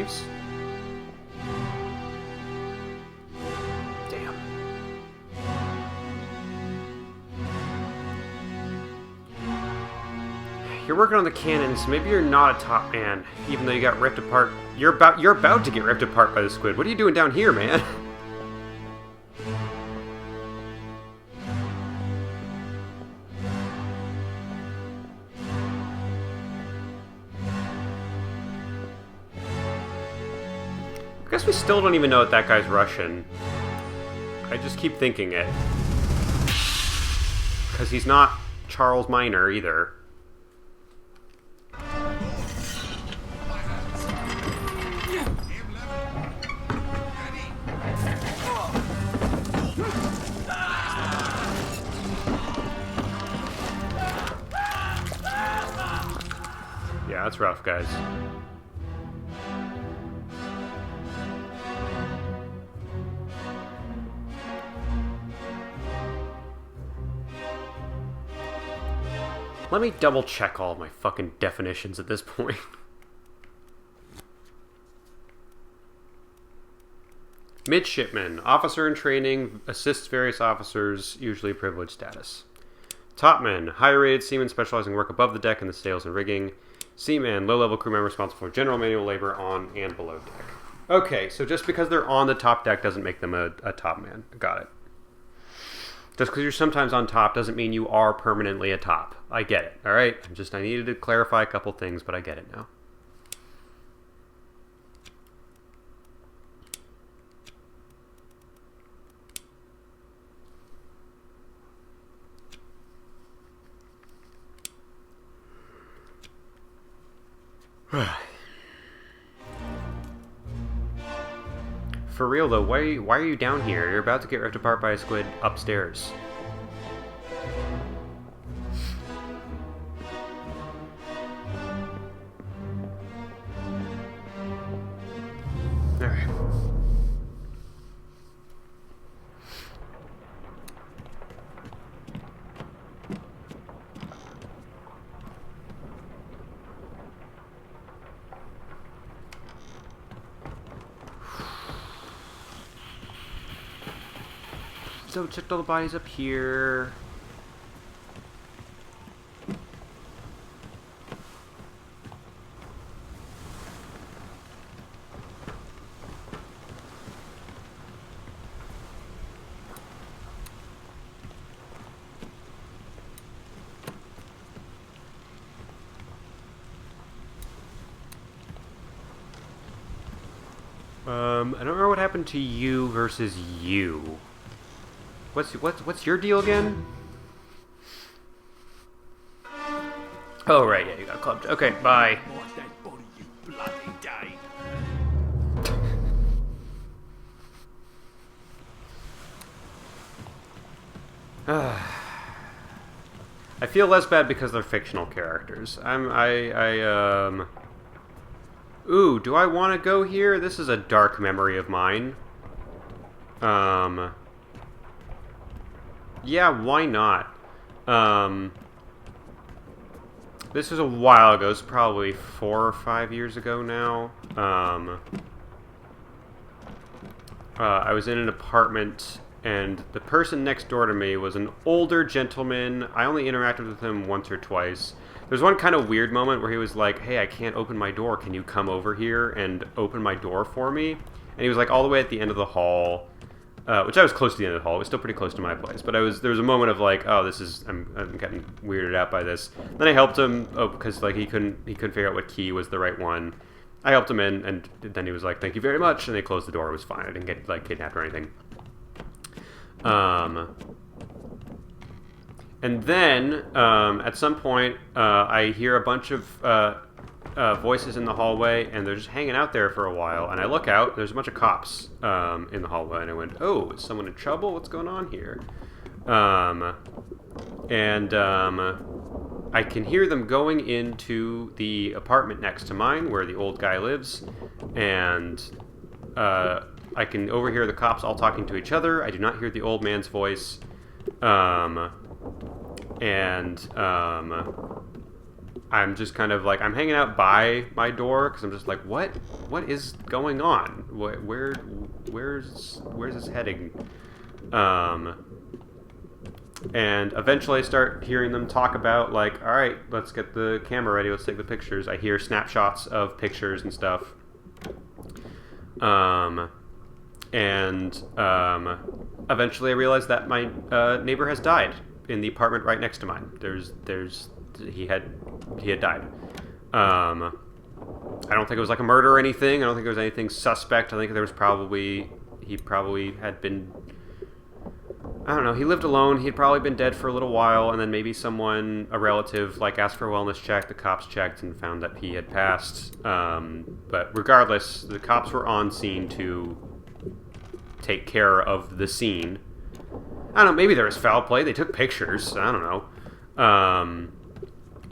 briefs? Damn. You're working on the cannons. Maybe you're not a top man, even though you got ripped apart. You're about to get ripped apart by the squid. What are you doing down here, man? I guess we still don't even know that guy's Russian. I just keep thinking it. Because he's not Charles Minor either. Yeah, that's rough, guys. Let me double check all of my fucking definitions at this point. Midshipman, officer in training, assists various officers, usually privileged status. Topman, higher rated seaman specializing in work above the deck in the sails and rigging. Seaman, low-level crew member responsible for general manual labor on and below deck. Okay, so just because they're on the top deck doesn't make them a top man. Got it. Just because you're sometimes on top doesn't mean you are permanently a top. I get it, alright? I needed to clarify a couple things, but I get it now. For real though, why are you down here? You're about to get ripped apart by a squid upstairs. Alright. So checked all the bodies up here. I don't remember what happened to you versus you. What's your deal again? Oh right, yeah, you got clubbed. Okay, bye. I feel less bad because they're fictional characters. Ooh, do I want to go here? This is a dark memory of mine. Yeah, why not? This was a while ago. It's probably 4 or 5 years ago now. I was in an apartment, and the person next door to me was an older gentleman. I only interacted with him once or twice. There's one kind of weird moment where he was like, hey, I can't open my door. Can you come over here and open my door for me? And he was like all the way at the end of the hall. Which I was close to the end of the hall. It was still pretty close to my place. But there was a moment of like, oh, I'm getting weirded out by this. Then I helped him, because like he couldn't figure out what key was the right one. I helped him in, and then he was like, thank you very much, and they closed the door. It was fine. I didn't get like kidnapped or anything. And then at some point, I hear a bunch of voices in the hallway, and they're just hanging out there for a while. And I look out, there's a bunch of cops in the hallway, and I went, oh, is someone in trouble? What's going on here? I can hear them going into the apartment next to mine, where the old guy lives, and I can overhear the cops all talking to each other. I do not hear the old man's voice. I'm just kind of like, I'm hanging out by my door because I'm just like, what is going on? Where's this heading? And eventually I start hearing them talk about, like, all right, let's get the camera ready, let's take the pictures. I hear snapshots of pictures and stuff. Eventually I realize that my neighbor has died in the apartment right next to mine. He had died. I don't think it was like a murder or anything. I don't think there was anything suspect. I think there was he probably had been, I don't know, he lived alone. He'd probably been dead for a little while, and then maybe a relative, like, asked for a wellness check. The cops checked and found that he had passed. But regardless, the cops were on scene to take care of the scene. I don't know, maybe there was foul play. They took pictures. I don't know.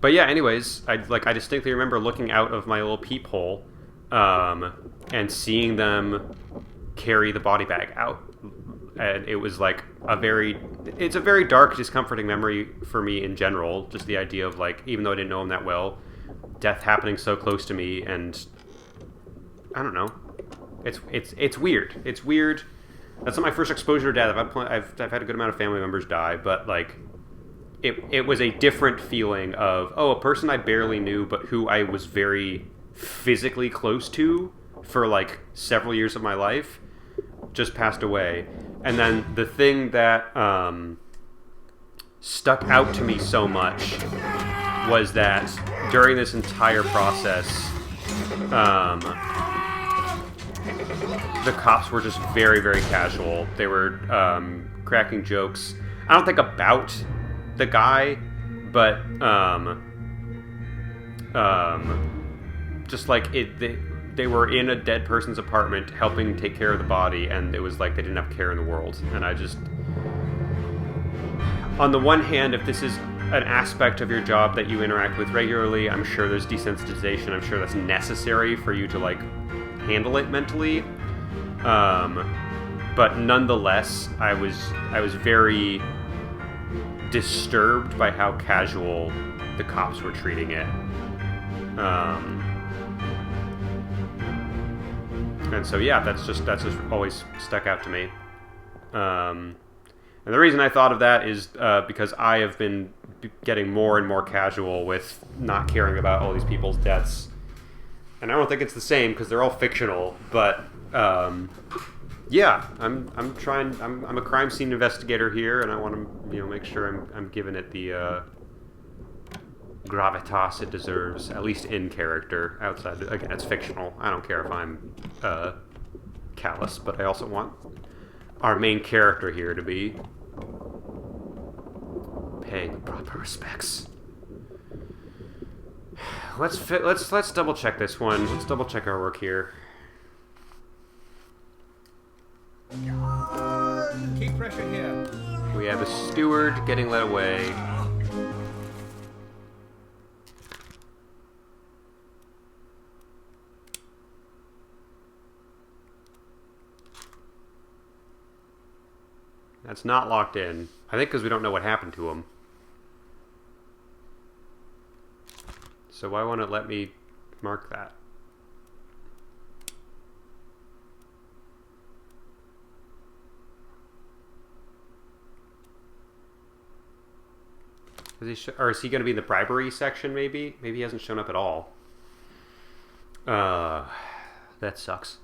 But yeah, anyways, I distinctly remember looking out of my little peephole and seeing them carry the body bag out. And it was like it's a very dark, discomforting memory for me in general. Just the idea of, like, even though I didn't know him that well, death happening so close to me, and I don't know. It's weird. It's weird. That's not my first exposure to death. I've had a good amount of family members die, but, like, it was a different feeling of, oh, a person I barely knew, but who I was very physically close to for, like, several years of my life, just passed away. And then the thing that stuck out to me so much was that during this entire process, the cops were just very, very casual. They were cracking jokes. I don't think about the guy, but just like they were in a dead person's apartment helping take care of the body, and it was like they didn't have care in the world. And I just, on the one hand, if this is an aspect of your job that you interact with regularly, I'm sure there's desensitization. I'm sure that's necessary for you to, like, handle it mentally. But nonetheless, I was very disturbed by how casual the cops were treating it. And so, yeah, that's just always stuck out to me. And the reason I thought of that is because I have been getting more and more casual with not caring about all these people's deaths. And I don't think it's the same because they're all fictional, but yeah, I'm a crime scene investigator here, and I want to, make sure I'm giving it the gravitas it deserves, at least in character. Outside, again, it's fictional. I don't care if I'm callous, but I also want our main character here to be paying the proper respects. Let's double check this one. Let's double check our work here. Keep pressure here. We have a steward getting led away. That's not locked in. I think because we don't know what happened to him. So why won't it let me mark that? Is he going to be in the bribery section, maybe? Maybe he hasn't shown up at all. That sucks.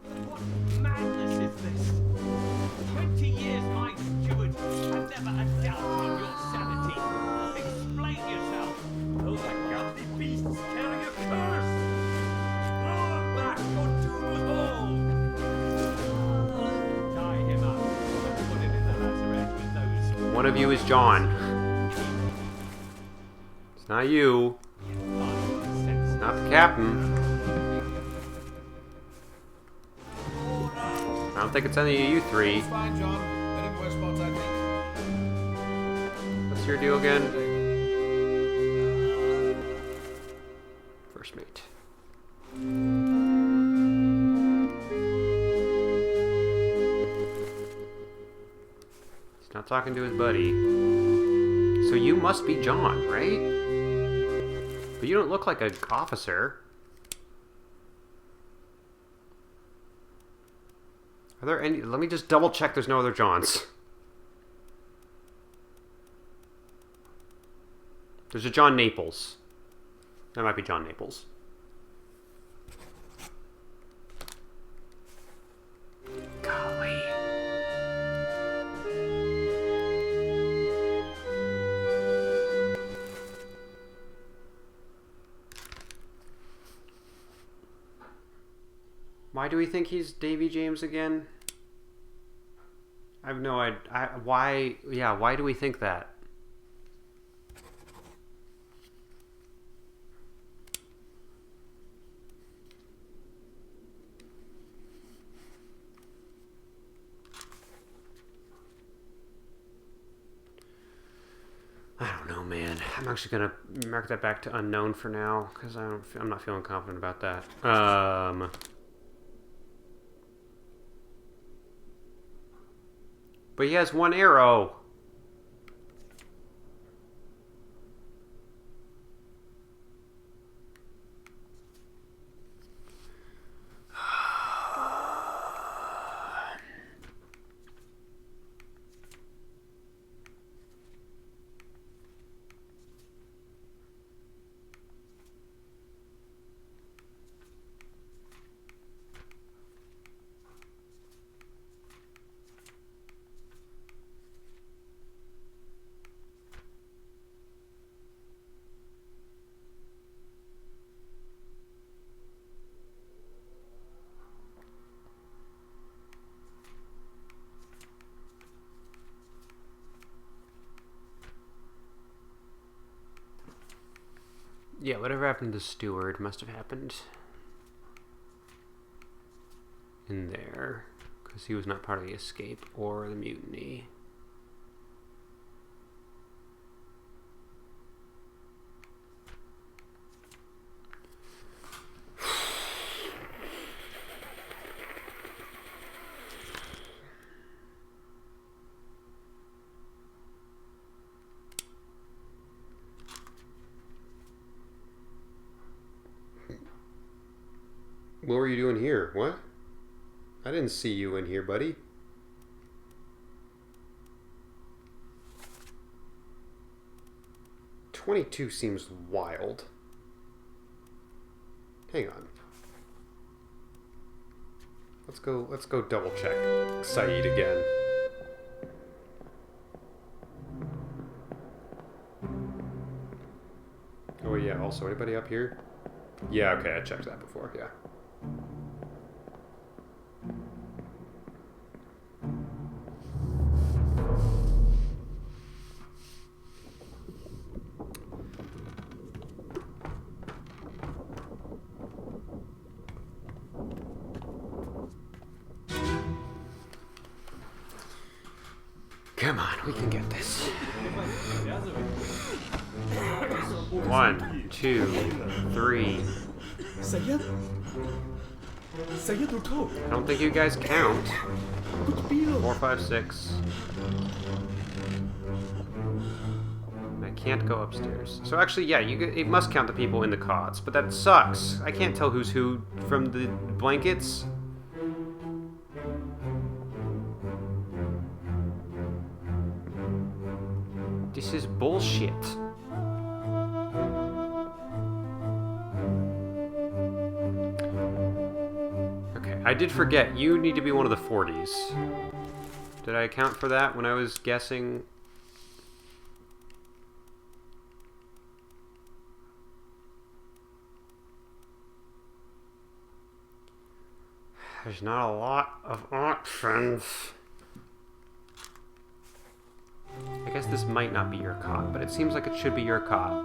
What madness is this? 20 years my steward, and never a doubt on your sanity. Explain yourself. Those are ghastly beasts carrying a curse. Throw them back, your doom was all. Tie him up. Put him in the lazarette with those. One of you is John. It's not you. It's not the captain. I don't think it's any of you three. It's fine, John. Been in worse spots, I think. What's your deal again? First mate. He's not talking to his buddy. So you must be John, right? But you don't look like an officer. Are there any... Let me just double check there's no other Johns. There's a John Naples. That might be John Naples. Golly. Why do we think he's Davy James again? I have no idea. Why? Yeah, why do we think that? I don't know, man. I'm actually gonna mark that back to unknown for now because I'm not feeling confident about that. But he has one arrow. Yeah, whatever happened to the steward must have happened in there, because he was not part of the escape or the mutiny. What were you doing here? What? I didn't see you in here, buddy. $22 seems wild. Hang on. Let's go double check Saeed again. Oh yeah, also anybody up here? Yeah, okay, I checked that before, yeah. Come on, we can get this. 1, 2, 3. Sayed? Sayed uthok. I don't think you guys count. Kuch piyo. 4, 5, 6. I can't go upstairs. So actually, yeah, it must count the people in the cots, but that sucks. I can't tell who's who from the blankets. This is bullshit. Okay, I did forget. You need to be one of the 40s. Did I account for that when I was guessing? There's not a lot of options. I guess this might not be your cot, but it seems like it should be your cot.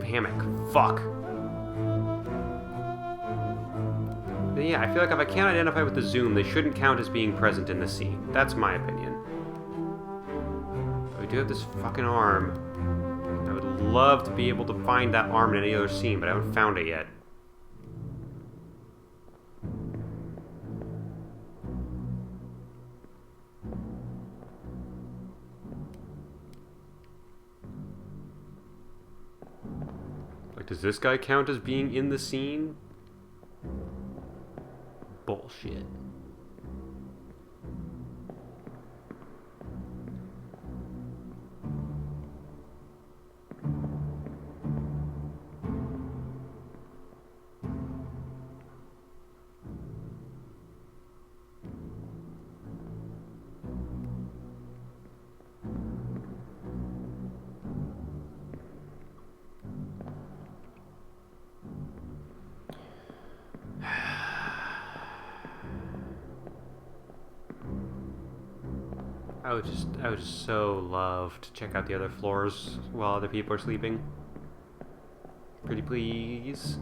Hammock. Fuck. But yeah, I feel like if I can't identify with the zoom, they shouldn't count as being present in the scene. That's my opinion. But we do have this fucking arm. I would love to be able to find that arm in any other scene, but I haven't found it yet. Does this guy count as being in the scene? Bullshit. I would just so love to check out the other floors while other people are sleeping. Pretty please.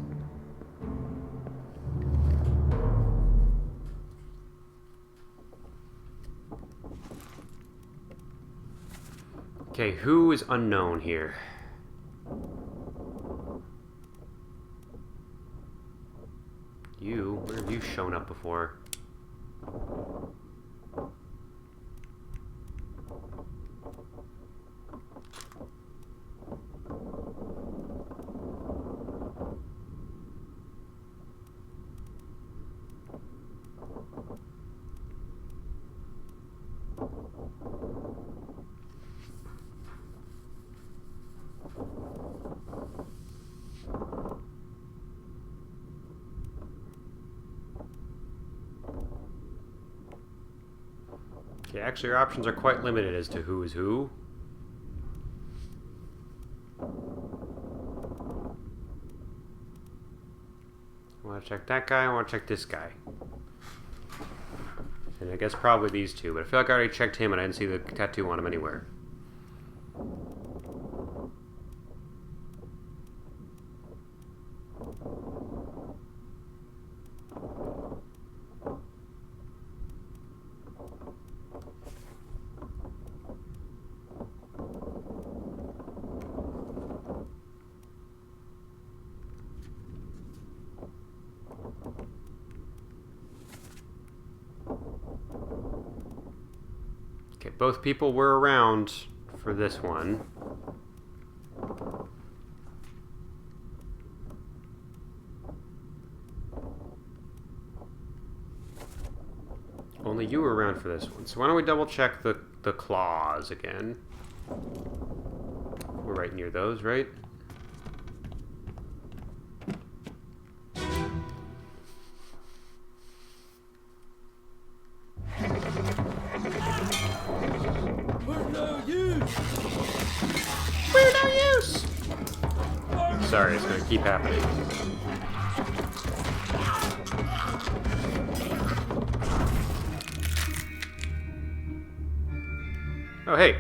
Okay, who is unknown here? You? Where have you shown up before? Okay, actually your options are quite limited as to who is who. I want to check that guy, I want to check this guy. And I guess probably these two, but I feel like I already checked him and I didn't see the tattoo on him anywhere. Okay, both people were around for this one. Only you were around for this one. So why don't we double check the claws again? We're right near those, right? Sorry, it's gonna keep happening. Oh, hey.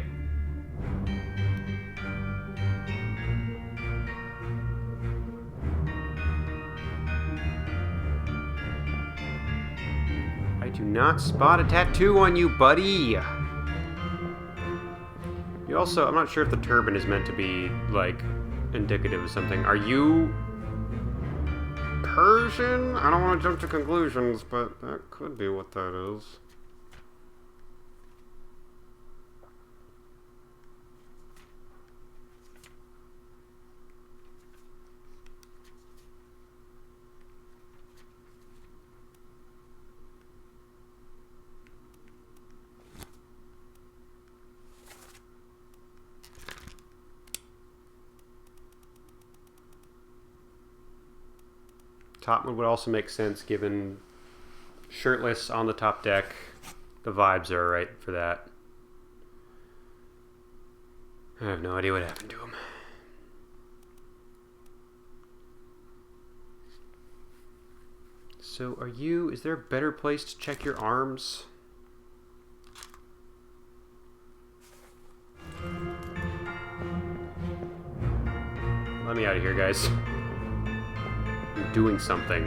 I do not spot a tattoo on you, buddy. You also, I'm not sure if the turban is meant to be, like, indicative of something. Are you Persian? I don't want to jump to conclusions, but that could be what that is. Topman would also make sense given shirtless on the top deck. The vibes are right for that. I have no idea what happened to him. So are you... Is there a better place to check your arms? Let me out of here, guys. I'm doing something.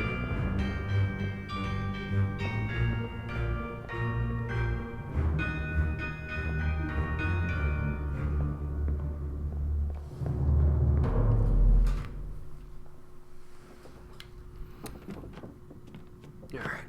All right.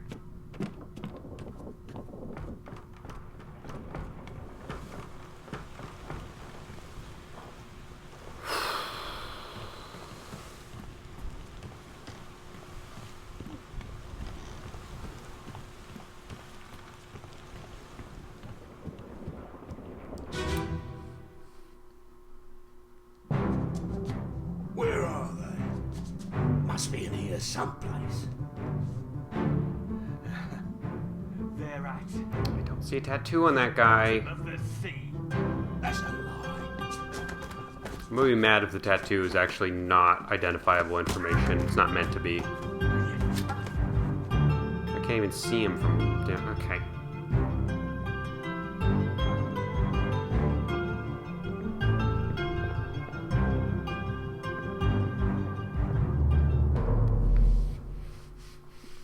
must be in here someplace. They're at I don't see a tattoo on that guy. of the sea. That's a lie. I'm gonna be mad if the tattoo is actually not identifiable information. It's not meant to be. I can't even see him from down. Okay.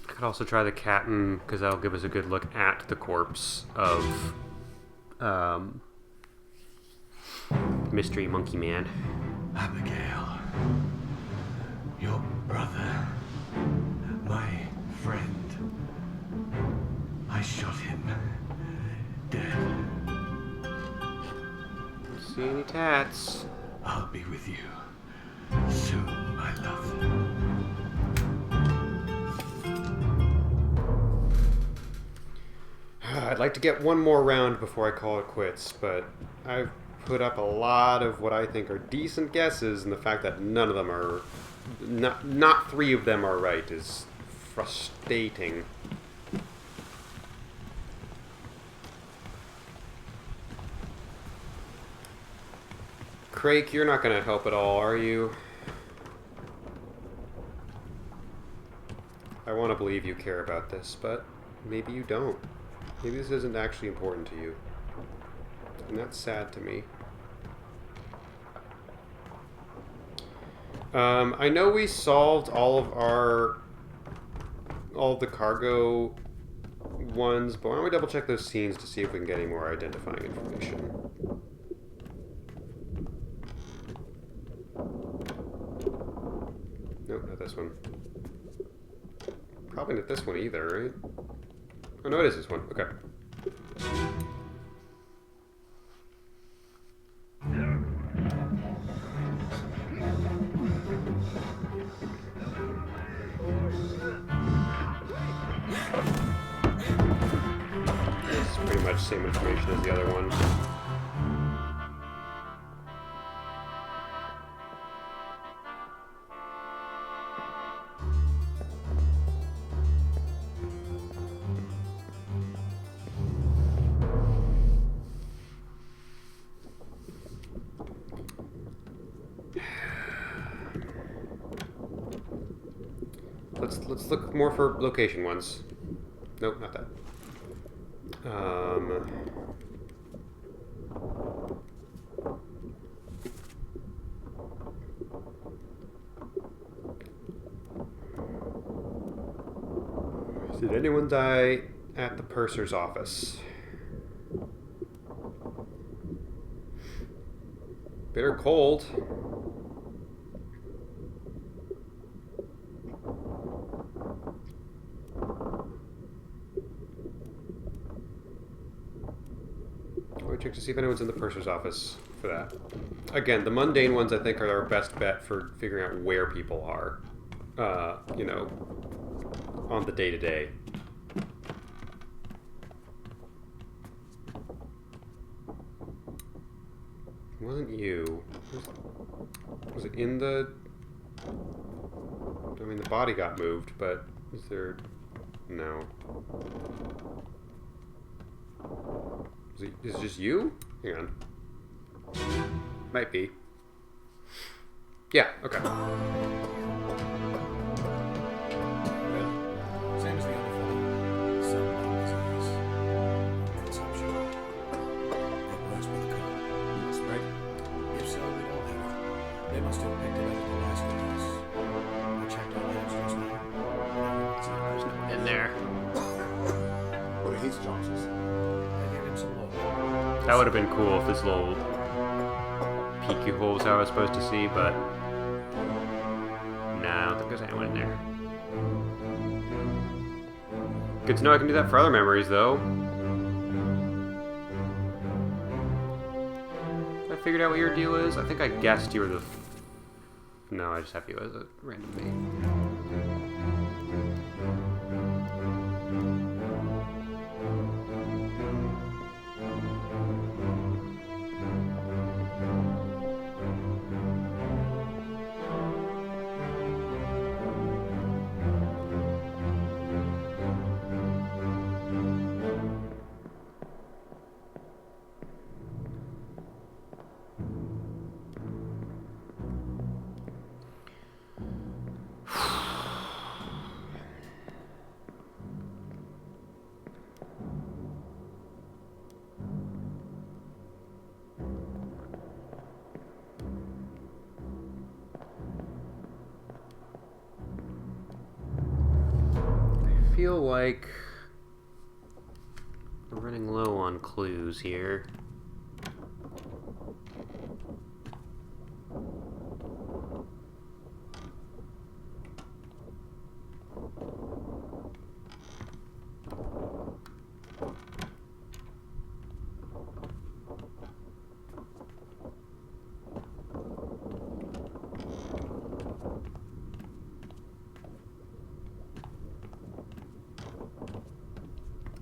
I could also try the Kraken because that'll give us a good look at the corpse of Mystery Monkey Man. Abigail, your brother, my friend. I shot him dead. Don't see any tats. I'll be with you soon, my love. I'd like to get one more round before I call it quits, but I've put up a lot of what I think are decent guesses, and the fact that none of them are, not three of them are right is frustrating. Crake, you're not going to help at all, are you? I want to believe you care about this, but maybe you don't. Maybe this isn't actually important to you. And that's sad to me. I know we solved all of the cargo ones, but why don't we double check those scenes to see if we can get any more identifying information. Nope, not this one. Probably not this one either, right? Oh no, it is this one. Okay. It's pretty much the same information as the other one. Let's look more for location ones. Nope, not that. Did anyone die at the purser's office? Bitter cold. Check to see if anyone's in the purser's office for that. Again, the mundane ones I think are our best bet for figuring out where people are, you know, on the day-to-day. It wasn't you. Was it in the... I mean, the body got moved, but is there... No. Is it just you? Hang on. Might be. Yeah, okay. Same as the other fellow. Some disease. Consumption. It works with the car. Spread? If so, we don't have it. They must have picked it up at the last release. I checked all the extras now. There's no In there. What are his chances? I gave him some love. That would have been cool if this little peeky hole was how I was supposed to see, but... Nah, I don't think there's anyone in there. Good to know I can do that for other memories, though. I figured out what your deal is. I think I guessed you were the... No, I just have you as a random name. feel like we're running low on clues here.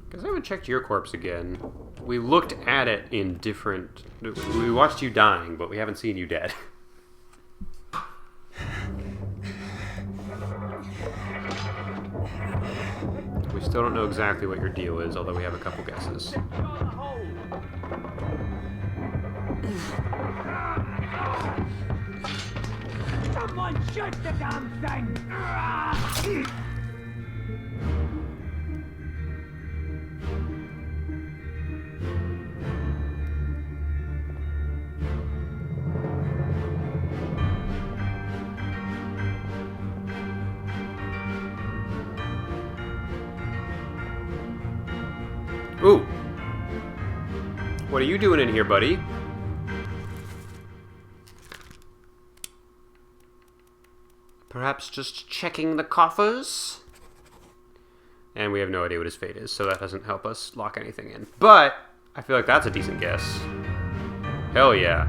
Because I haven't checked your corpse again. We looked at it in different... We watched you dying, but we haven't seen you dead. We still don't know exactly what your deal is, although we have a couple guesses. Someone shoot the damn thing! Ooh! What are you doing in here, buddy? Perhaps just checking the coffers? And we have no idea what his fate is, so that doesn't help us lock anything in. But I feel like that's a decent guess. Hell yeah.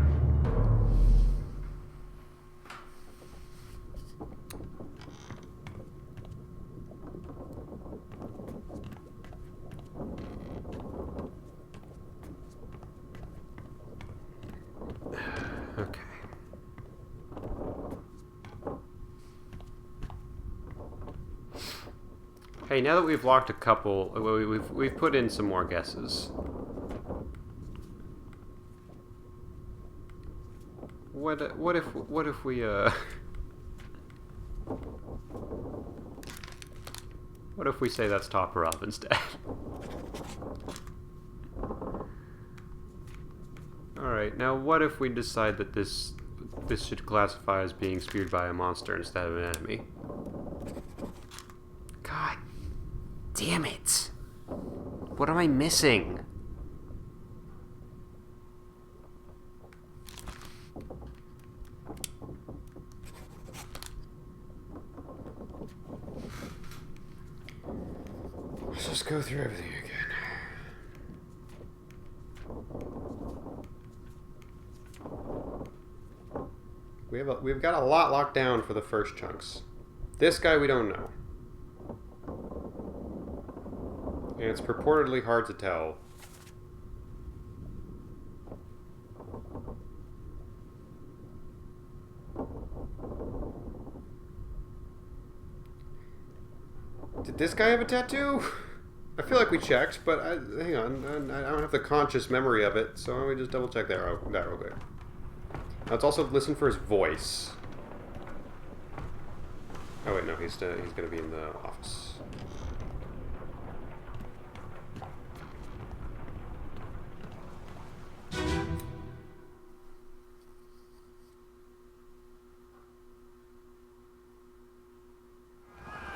Okay. Hey, now that we've locked a couple, we've put in some more guesses. What if we what if we say that's Top Rob instead? Alright, now what if we decide that this should classify as being speared by a monster instead of an enemy? God damn it! What am I missing? Let's just go through everything again. We've got a lot locked down for the first chunks. This guy we don't know. And it's purportedly hard to tell. Did this guy have a tattoo? I feel like we checked, but hang on. I don't have the conscious memory of it, so why don't we just double check that real quick. Now let's also listen for his voice. Oh wait, no, he's going to be in the office.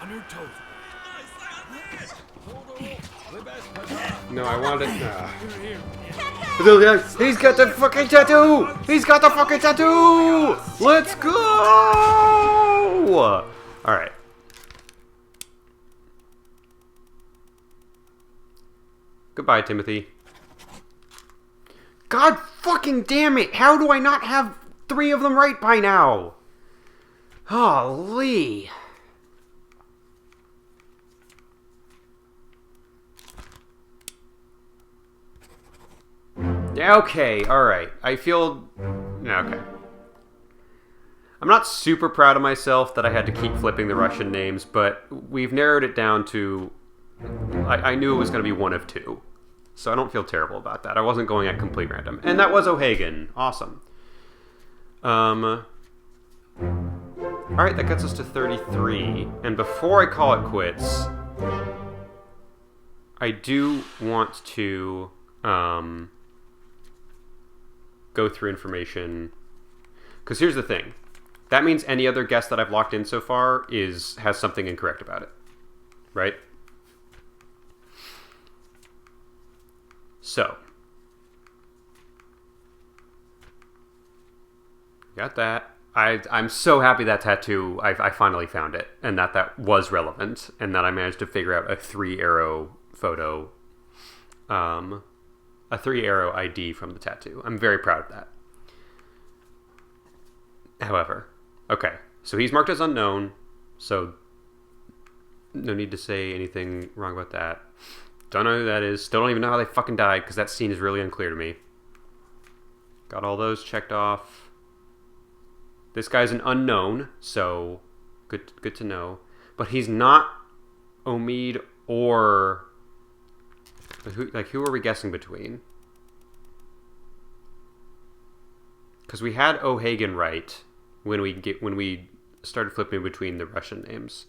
On your toes. No, I wanted... He's got the fucking tattoo! He's got the fucking tattoo! Let's go! Alright. Goodbye, Timothy. God fucking damn it! How do I not have 3 of them right by now? Holy. Okay, alright. I feel... Okay. I'm not super proud of myself that I had to keep flipping the Russian names, but we've narrowed it down to... I knew it was going to be one of 2. So I don't feel terrible about that. I wasn't going at complete random. And that was O'Hagan. Awesome. Alright, that gets us to 33. And before I call it quits, I do want to... go through information, because here's the thing, that means any other guess that I've locked in so far has something incorrect about it, right? So. Got that. I'm so happy that tattoo, I finally found it, and that was relevant, and that I managed to figure out a 3-arrow photo, a 3-arrow ID from the tattoo. I'm very proud of that. However, okay, so he's marked as unknown, so no need to say anything wrong about that. Don't know who that is. Still don't even know how they fucking died, because that scene is really unclear to me. Got all those checked off. This guy's an unknown, so good to know. But he's not Omid or... who are we guessing between? Because we had O'Hagan right when we started flipping between the Russian names.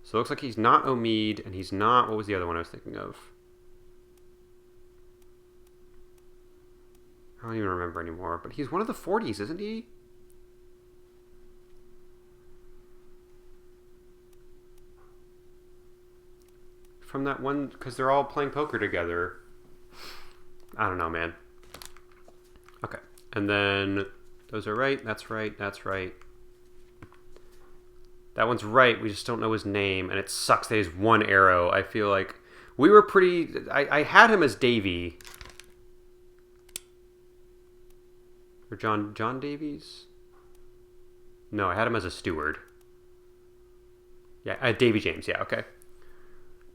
So it looks like he's not Omid, and he's not... What was the other one I was thinking of? I don't even remember anymore. But he's one of the 40s, isn't he? From that one, because they're all playing poker together. I don't know, man. Okay. And then those are right. That's right. That's right. That one's right. We just don't know his name. And it sucks that he's 1 arrow. I feel like we were pretty... I had him as Davy. Or John Davies? No, I had him as a steward. Yeah, Davy James. Yeah, okay.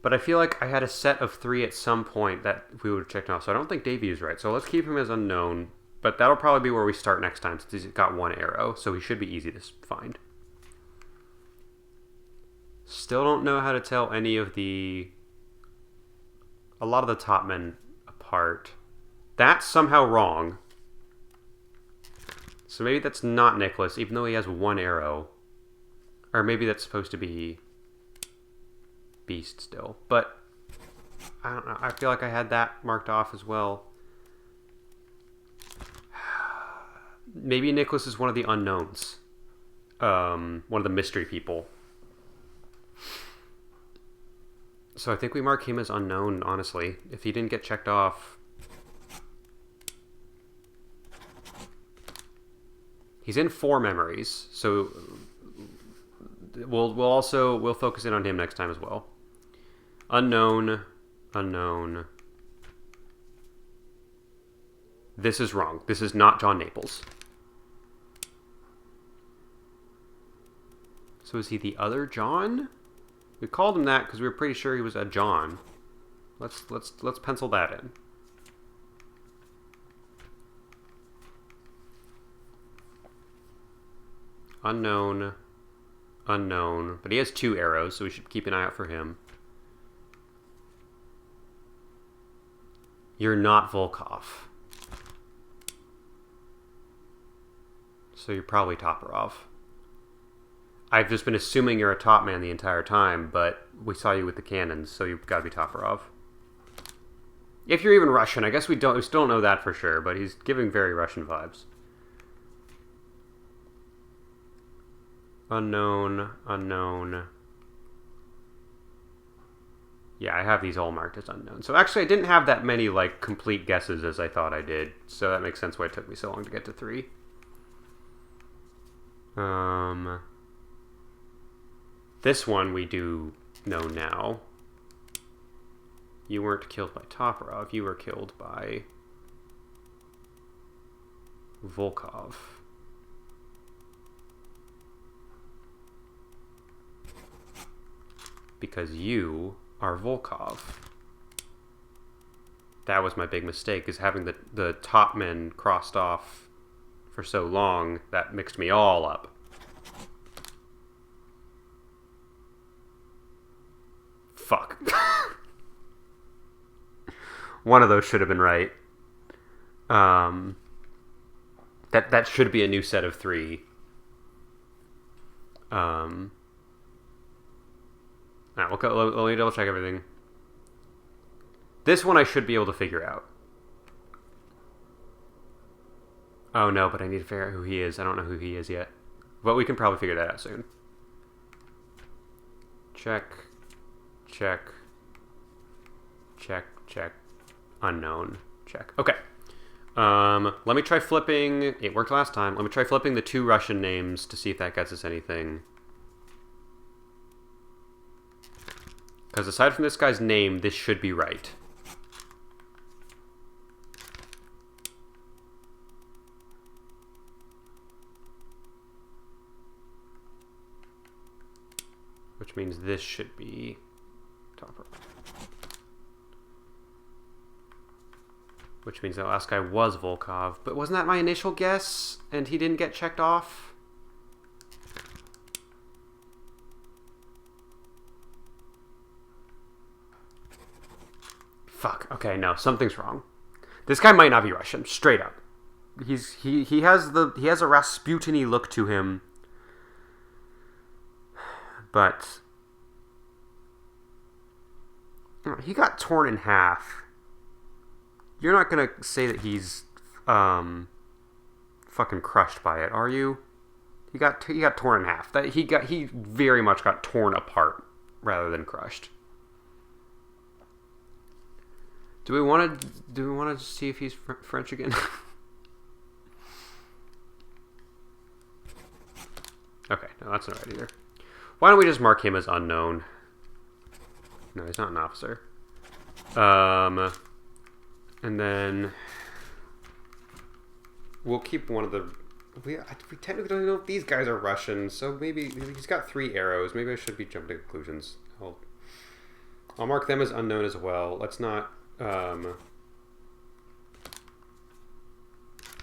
But I feel like I had a set of 3 at some point that we would have checked off. So I don't think Davy is right. So let's keep him as unknown. But that'll probably be where we start next time, since he's got 1 arrow. So he should be easy to find. Still don't know how to tell any of a lot of the top men apart. That's somehow wrong. So maybe that's not Nicholas, even though he has 1 arrow. Or maybe that's supposed to be Beast still. But I don't know. I feel like I had that marked off as well. Maybe Nicholas is one of the unknowns. One of the mystery people. So I think we mark him as unknown, honestly. If he didn't get checked off. He's in 4 memories, so we'll focus in on him next time as well. Unknown. This is wrong. This is not John Naples. So is he the other John? We called him that because we were pretty sure he was a John. Let's pencil that in. Unknown. But he has 2 arrows, so we should keep an eye out for him. You're not Volkov. So you're probably Toporov. I've just been assuming you're a top man the entire time, but we saw you with the cannons, so you've got to be Toporov. If you're even Russian, I guess we still don't know that for sure, but he's giving very Russian vibes. Unknown. Yeah, I have these all marked as unknown. So actually, I didn't have that many, like, complete guesses as I thought I did. So that makes sense why it took me so long to get to 3. This one we do know now. You weren't killed by Toporov. You were killed by Volkov. Because you are Volkov. That was my big mistake, is having the top men crossed off for so long. That mixed me all up. Fuck. One of those should have been right. That should be a new set of 3. Alright, let me double check everything. This one I should be able to figure out. Oh no, but I need to figure out who he is. I don't know who he is yet. But we can probably figure that out soon. Check. unknown. Check. Okay. Let me try flipping. It worked last time. Let me try flipping the 2 Russian names to see if that gets us anything. Because aside from this guy's name, this should be right. Which means this should be top right. Which means that last guy was Volkov. But wasn't that my initial guess? And he didn't get checked off? Fuck. Okay, no, something's wrong. This guy might not be Russian, straight up. He has a Rasputin-y look to him. But he got torn in half. You're not gonna say that he's fucking crushed by it, are you? He got torn in half. That he very much got torn apart rather than crushed. Do we want to see if he's French again? Okay, no, that's not right either. Why don't we just mark him as unknown? No, he's not an officer. And then we'll keep one of the... We technically don't know if these guys are Russian, so maybe he's got 3 arrows. Maybe I should be jumping to conclusions. I'll mark them as unknown as well. Let's not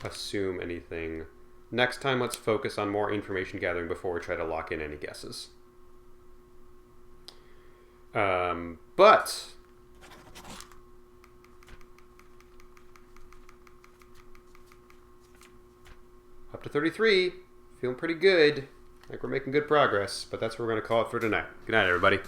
assume anything. Next time, let's focus on more information gathering before we try to lock in any guesses. But up to 33, feeling pretty good. Like we're making good progress, but that's what we're going to call it for tonight. Good night, everybody.